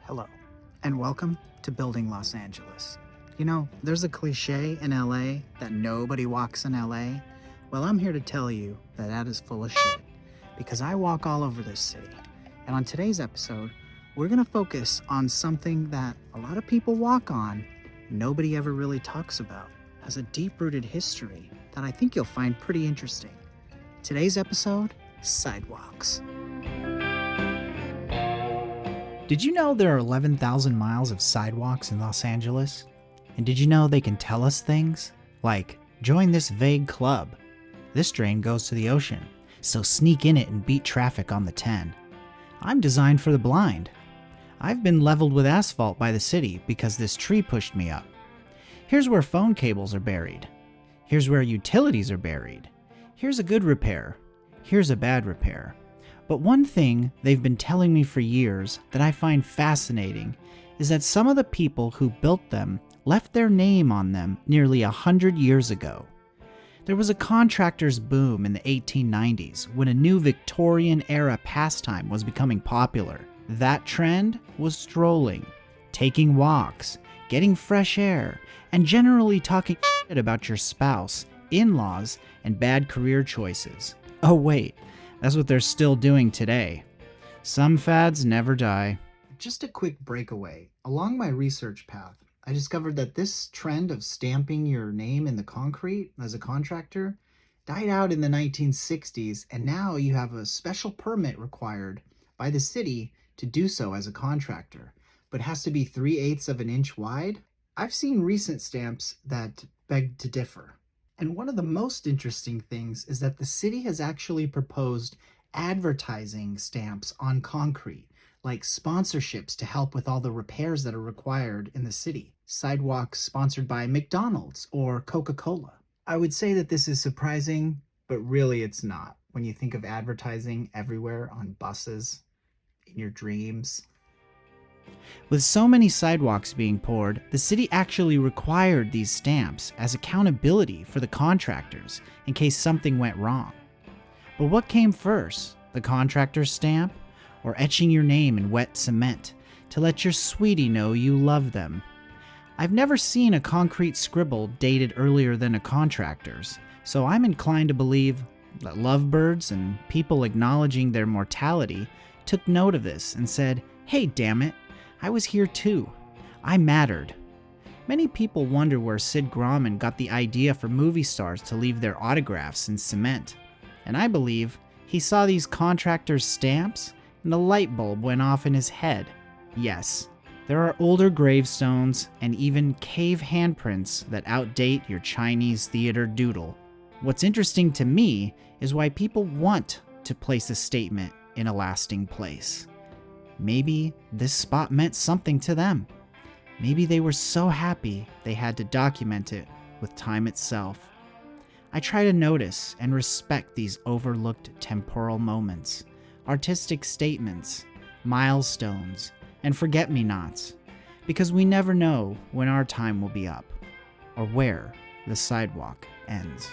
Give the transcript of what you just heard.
Hello, and welcome to Building Los Angeles. You know, there's a cliche in LA that nobody walks in LA. Well, I'm here to tell you that that is full of shit, because I walk all over this city. And on today's episode, we're gonna focus on something that a lot of people walk on, nobody ever really talks about, has a deep-rooted history that I think you'll find pretty interesting. Today's episode, sidewalks. Did you know there are 11,000 miles of sidewalks in Los Angeles? And did you know they can tell us things? Like, join this vague club. This drain goes to the ocean, so sneak in it and beat traffic on the 10. I'm designed for the blind. I've been leveled with asphalt by the city because this tree pushed me up. Here's where phone cables are buried. Here's where utilities are buried. Here's a good repair. Here's a bad repair. But one thing they've been telling me for years that I find fascinating is that some of the people who built them left their name on them nearly 100 years ago. There was a contractor's boom in the 1890s when a new Victorian-era pastime was becoming popular. That trend was strolling, taking walks, getting fresh air, and generally talking shit about your spouse, in-laws, and bad career choices. Oh wait. That's what they're still doing today. Some fads never die. Just a quick breakaway. Along my research path, I discovered that this trend of stamping your name in the concrete as a contractor died out in the 1960s, and now you have a special permit required by the city to do so as a contractor, but it has to be 3/8 of an inch wide. I've seen recent stamps that beg to differ. And one of the most interesting things is that the city has actually proposed advertising stamps on concrete, like sponsorships to help with all the repairs that are required in the city. Sidewalks sponsored by McDonald's or Coca-Cola. I would say that this is surprising, but really it's not. When you think of advertising everywhere on buses, in your dreams. With so many sidewalks being poured, the city actually required these stamps as accountability for the contractors in case something went wrong. But what came first, the contractor's stamp or etching your name in wet cement to let your sweetie know you love them? I've never seen a concrete scribble dated earlier than a contractor's, so I'm inclined to believe that lovebirds and people acknowledging their mortality took note of this and said, "Hey, damn it, I was here too. I mattered." Many people wonder where Sid Grauman got the idea for movie stars to leave their autographs in cement. And I believe he saw these contractors' stamps and a light bulb went off in his head. Yes, there are older gravestones and even cave handprints that outdate your Chinese theater doodle. What's interesting to me is why people want to place a statement in a lasting place. Maybe this spot meant something to them. Maybe they were so happy they had to document it with time itself. I try to notice and respect these overlooked temporal moments, artistic statements, milestones, and forget-me-nots, because we never know when our time will be up, or where the sidewalk ends.